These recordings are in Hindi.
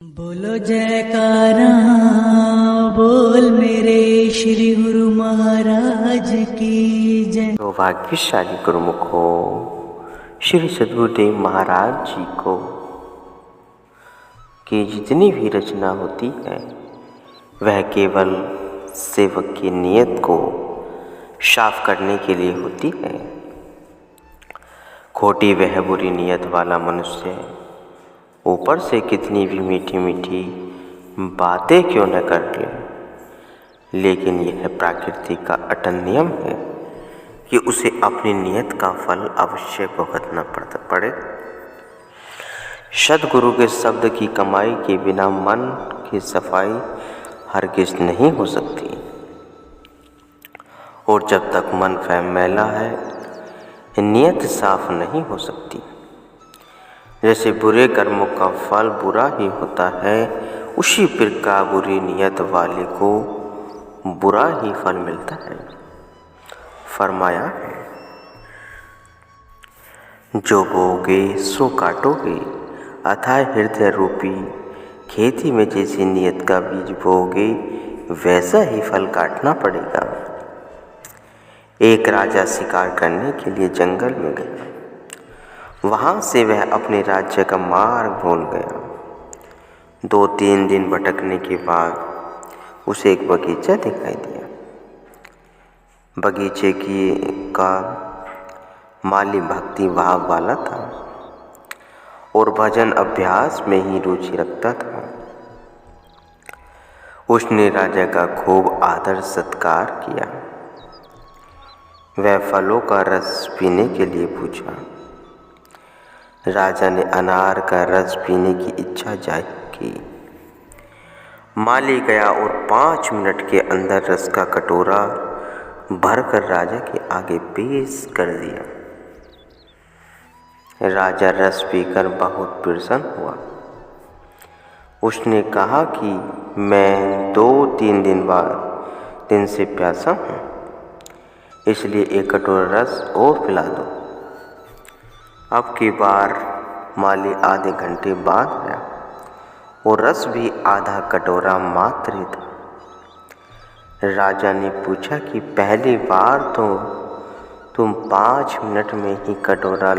बोलो जयकारा बोल मेरे श्री गुरु महाराज की जय। तो भाग्यशाली गुरुमुखो श्री सद्गुरुदेव महाराज जी को की जितनी भी रचना होती है वह केवल सेवक की नीयत को साफ करने के लिए होती है। खोटी वह बुरी नीयत वाला मनुष्य ऊपर से कितनी भी मीठी मीठी बातें क्यों न कर ले, लेकिन यह प्रकृति का अटल नियम है कि उसे अपनी नियत का फल अवश्य भुगतना पड़े। सद्गुरु के शब्द की कमाई के बिना मन की सफाई हरगिज नहीं हो सकती, और जब तक मन मैला है नियत साफ नहीं हो सकती। जैसे बुरे कर्मों का फल बुरा ही होता है, उसी प्रकार बुरी नियत वाले को बुरा ही फल मिलता है। फरमाया है, जो बोओगे सो काटोगे, अथाह हृदय रूपी खेती में जैसी नियत का बीज बोओगे वैसा ही फल काटना पड़ेगा। एक राजा शिकार करने के लिए जंगल में गया। वहाँ से वह अपने राज्य का मार्ग भूल गया। 2-3 दिन भटकने के बाद उसे एक बगीचा दिखाई दिया। बगीचे का माली भक्ति भाव वाला था और भजन अभ्यास में ही रुचि रखता था। उसने राजा का खूब आदर सत्कार किया। वह फलों का रस पीने के लिए पूछा। राजा ने अनार का रस पीने की इच्छा जाहिर की। माली गया और 5 मिनट के अंदर रस का कटोरा भरकर राजा के आगे पेश कर दिया। राजा रस पीकर बहुत प्रसन्न हुआ। उसने कहा कि मैं 2-3 दिन से प्यासा हूँ, इसलिए एक कटोरा रस और पिला दो। अब की बार माली आधे घंटे बाद आया और रस भी आधा कटोरा मात्र ही था। राजा ने पूछा कि पहली बार तो तुम 5 मिनट में ही कटोरा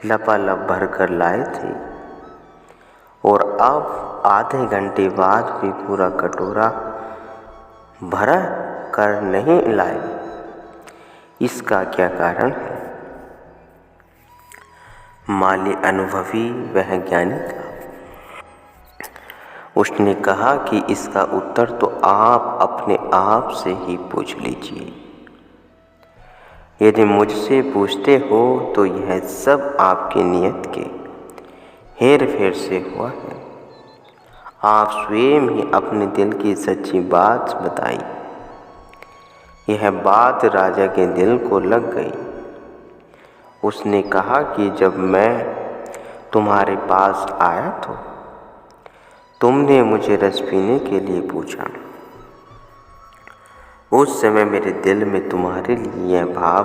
लपालप भर कर लाए थे, और अब आधे घंटे बाद भी पूरा कटोरा भरा कर नहीं लाए, इसका क्या कारण है? माली अनुभवी वह ज्ञानी था। उसने कहा कि इसका उत्तर तो आप अपने आप से ही पूछ लीजिए। यदि मुझसे पूछते हो तो यह सब आपकी नियत के हेर फेर से हुआ है। आप स्वयं ही अपने दिल की सच्ची बात बताई। यह बात राजा के दिल को लग गई। उसने कहा कि जब मैं तुम्हारे पास आया तो तुमने मुझे रस पीने के लिए पूछा। उस समय मेरे दिल में तुम्हारे लिए यह भाव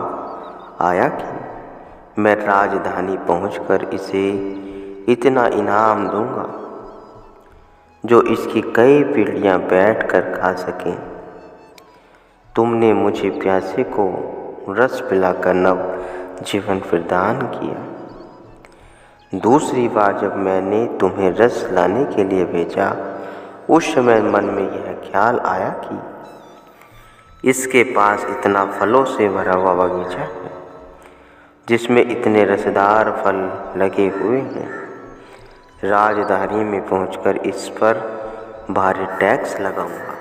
आया कि मैं राजधानी पहुंचकर इसे इतना इनाम दूंगा जो इसकी कई पीढ़ियां बैठकर खा सकें। तुमने मुझे प्यासे को रस पिलाकर नव जीवन प्रदान किया। दूसरी बार जब मैंने तुम्हें रस लाने के लिए भेजा, उस समय मन में यह ख्याल आया कि इसके पास इतना फलों से भरा हुआ बगीचा है जिसमें इतने रसदार फल लगे हुए हैं। राजधानी में पहुंचकर इस पर भारी टैक्स लगाऊंगा।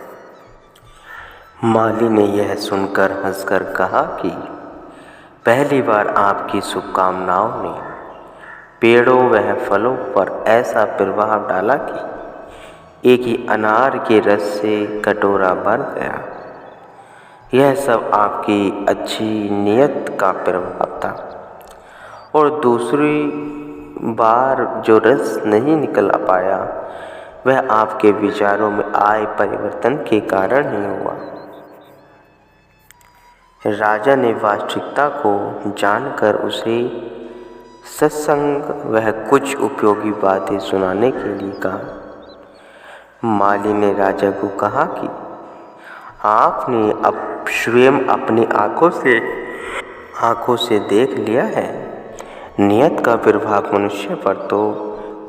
माली ने यह सुनकर हंसकर कहा कि पहली बार आपकी शुभकामनाओं ने पेड़ों व फलों पर ऐसा प्रभाव डाला कि एक ही अनार के रस से कटोरा भर गया। यह सब आपकी अच्छी नियत का प्रभाव था, और दूसरी बार जो रस नहीं निकल पाया वह आपके विचारों में आए परिवर्तन के कारण ही हुआ। राजा ने वास्तविकता को जानकर उसे सत्संग वह कुछ उपयोगी बातें सुनाने के लिए कहा। माली ने राजा को कहा कि आपने अब स्वयं अपनी आंखों से देख लिया है, नियत का प्रभाव मनुष्य पर तो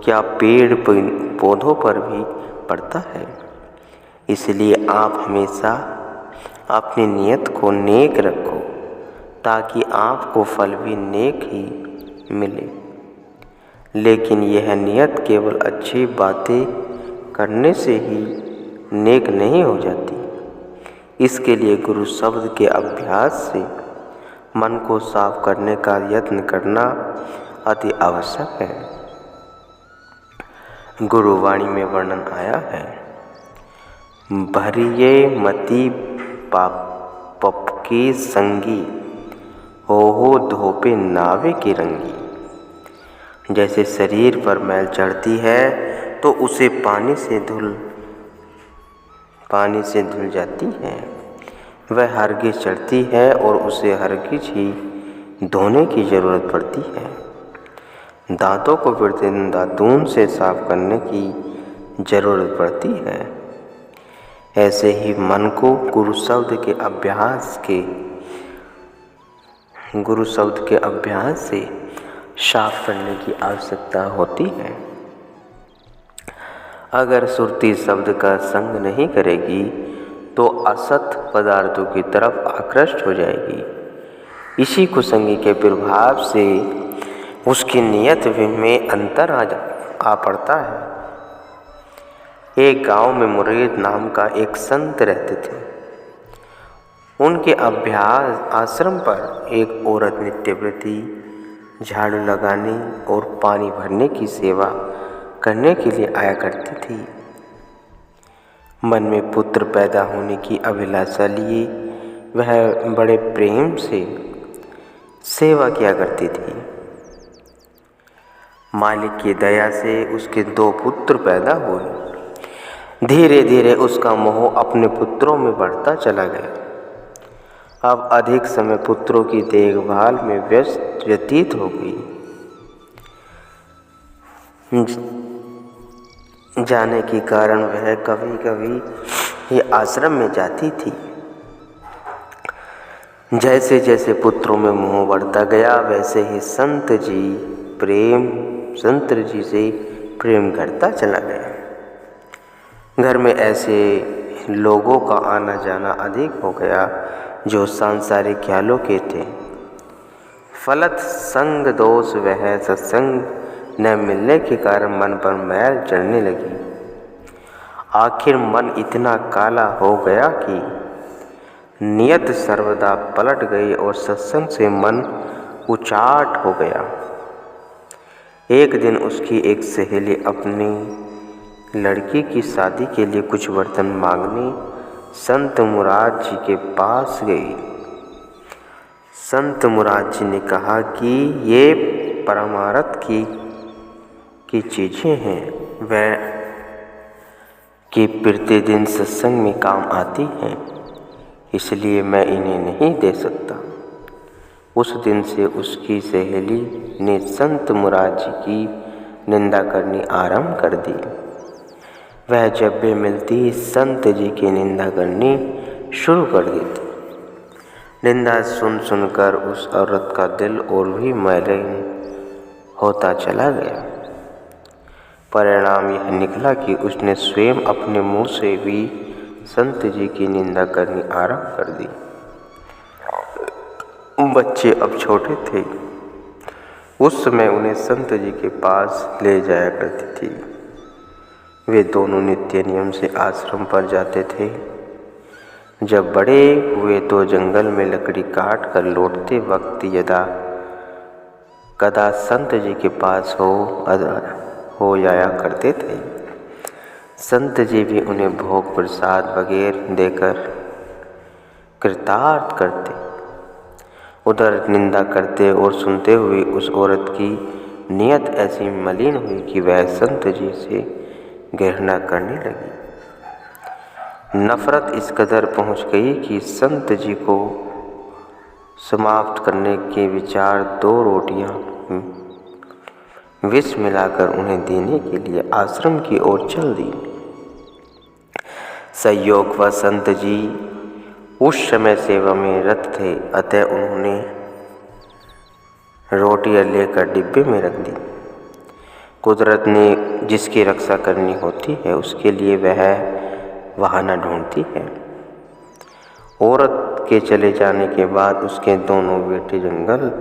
क्या पेड़ पौधों पर भी पड़ता है। इसलिए आप हमेशा अपनी नियत को नेक रखो ताकि आपको फल भी नेक ही मिले। लेकिन यह नियत केवल अच्छी बातें करने से ही नेक नहीं हो जाती। इसके लिए गुरु शब्द के अभ्यास से मन को साफ करने का यत्न करना अति आवश्यक है। गुरुवाणी में वर्णन आया है, भरिये मति पाप की संगी, हो धोपे नावे की रंगी। जैसे शरीर पर मैल चढ़ती है तो उसे पानी से धुल जाती है, वह हरगिज चढ़ती है और उसे हरगिज ही धोने की जरूरत पड़ती है। दांतों को प्रतिदिन दातून से साफ करने की जरूरत पड़ती है। ऐसे ही मन को गुरु शब्द के अभ्यास से साफ करने की आवश्यकता होती है। अगर सुरती शब्द का संग नहीं करेगी तो असत पदार्थों की तरफ आकृष्ट हो जाएगी। इसी कुसंगी के प्रभाव से उसकी नियत में अंतर आ पड़ता है। एक गांव में मुरीद नाम का एक संत रहते थे। उनके अभ्यास आश्रम पर एक औरत नित्यव्रती झाड़ू लगाने और पानी भरने की सेवा करने के लिए आया करती थी। मन में पुत्र पैदा होने की अभिलाषा लिए वह बड़े प्रेम से सेवा किया करती थी। मालिक की दया से उसके 2 पुत्र पैदा हुए। धीरे धीरे उसका मोह अपने पुत्रों में बढ़ता चला गया। अब अधिक समय पुत्रों की देखभाल में व्यतीत हो गई। जाने के कारण वह कभी कभी ही आश्रम में जाती थी। जैसे जैसे पुत्रों में मोह बढ़ता गया वैसे ही संत जी से प्रेम घटता चला गया। घर में ऐसे लोगों का आना जाना अधिक हो गया जो सांसारिक ख्यालों के थे। फलत संग दोष वह सत्संग न मिलने के कारण मन पर मैल चढ़ने लगी। आखिर मन इतना काला हो गया कि नियत सर्वदा पलट गई और सत्संग से मन उचाट हो गया। एक दिन उसकी एक सहेली अपनी लड़की की शादी के लिए कुछ बर्तन मांगने संत मुराद जी के पास गई। संत मुराद जी ने कहा कि ये परमार्थ की चीज़ें हैं, वह कि प्रतिदिन सत्संग में काम आती हैं, इसलिए मैं इन्हें नहीं दे सकता। उस दिन से उसकी सहेली ने संत मुराद जी की निंदा करनी आरंभ कर दी। वह जब भी मिलती संत जी की निंदा करनी शुरू कर देती। निंदा सुनकर उस औरत का दिल और भी मैलिन होता चला गया। परिणाम यह निकला कि उसने स्वयं अपने मुंह से भी संत जी की निंदा करनी आरंभ कर दी। बच्चे अब छोटे थे। उस समय उन्हें संत जी के पास ले जाया करती थी। वे दोनों नित्य नियम से आश्रम पर जाते थे। जब बड़े हुए तो जंगल में लकड़ी काट कर लौटते वक्त यदा कदा संत जी के पास हो जाया करते थे। संत जी भी उन्हें भोग प्रसाद वगैरह देकर कृतार्थ करते। उधर निंदा करते और सुनते हुए उस औरत की नियत ऐसी मलिन हुई कि वह संत जी से घृणा करने लगी। नफरत इस कदर पहुंच गई कि संत जी को समाप्त करने के विचार 2 रोटियां विष मिलाकर उन्हें देने के लिए आश्रम की ओर चल दी। संयोग व संत जी उस समय सेवा में रत थे, अतः उन्होंने रोटियां लेकर डिब्बे में रख दी। कुदरत ने जिसकी रक्षा करनी होती है उसके लिए वह बहाना ढूंढती है। औरत के चले जाने के बाद उसके दोनों बेटे जंगल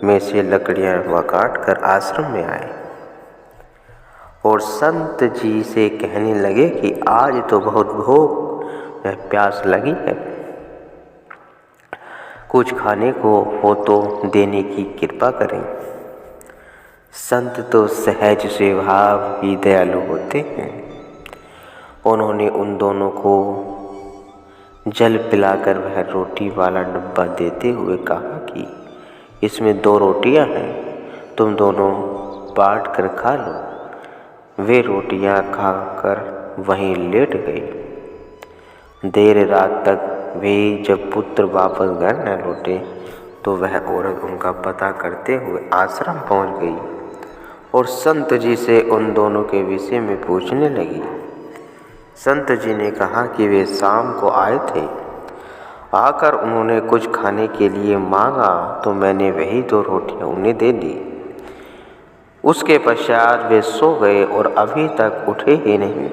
में से लकड़ियां काट कर आश्रम में आए और संत जी से कहने लगे कि आज तो बहुत भूख व प्यास लगी है, कुछ खाने को हो तो देने की कृपा करें। संत तो सहज स्वभाव ही दयालु होते हैं। उन्होंने उन दोनों को जल पिलाकर वह रोटी वाला डब्बा देते हुए कहा कि इसमें 2 रोटियां हैं, तुम दोनों बांट कर खा लो। वे रोटियां खाकर वहीं लेट गए। देर रात तक वे जब पुत्र वापस घर न लौटे तो वह औरत उनका पता करते हुए आश्रम पहुंच गई और संत जी से उन दोनों के विषय में पूछने लगी। संत जी ने कहा कि वे शाम को आए थे, आकर उन्होंने कुछ खाने के लिए मांगा तो मैंने वही 2 रोटियां उन्हें दे दी। उसके पश्चात वे सो गए और अभी तक उठे ही नहीं।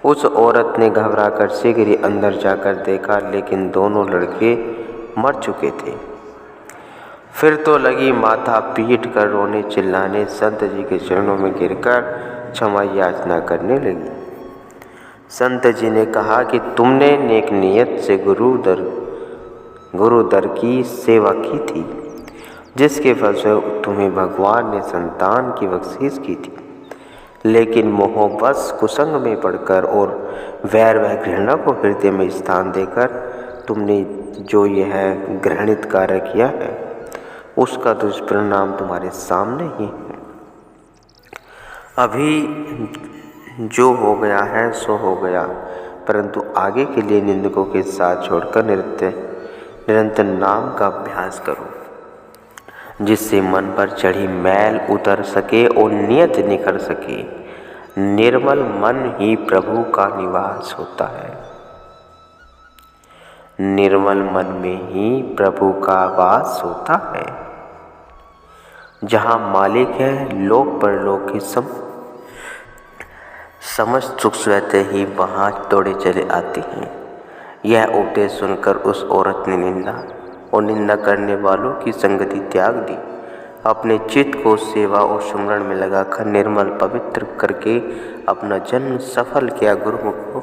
उस औरत ने घबराकर शीघ्र ही अंदर जाकर देखा, लेकिन दोनों लड़के मर चुके थे। फिर तो लगी माथा पीट कर रोने चिल्लाने, संत जी के चरणों में गिरकर क्षमा याचना करने लगी। संत जी ने कहा कि तुमने नेक नियत से गुरु दर की सेवा की थी, जिसके फलस्वरूप तुम्हें भगवान ने संतान की बख्शीश की थी, लेकिन मोहवश कुसंग में पड़कर और वैर व घृणा को हृदय में स्थान देकर तुमने जो यह घृणित कार्य किया है उसका दुष्परिणाम तुम्हारे सामने ही है। अभी जो हो गया है सो हो गया, परंतु आगे के लिए निंदकों के साथ छोड़कर निरंतर नाम का अभ्यास करो, जिससे मन पर चढ़ी मैल उतर सके और नियत निखर सके। निर्मल मन ही प्रभु का निवास होता है। निर्मल मन में ही प्रभु का वास होता है। जहाँ मालिक है, लोक परलोक की समस्त सुख स्वतः ही वहाँ दौड़े चले आते हैं। यह उपदेश सुनकर उस औरत ने निंदा और निंदा करने वालों की संगति त्याग दी। अपने चित्त को सेवा और सुमरण में लगाकर निर्मल पवित्र करके अपना जन्म सफल किया। गुरुमुख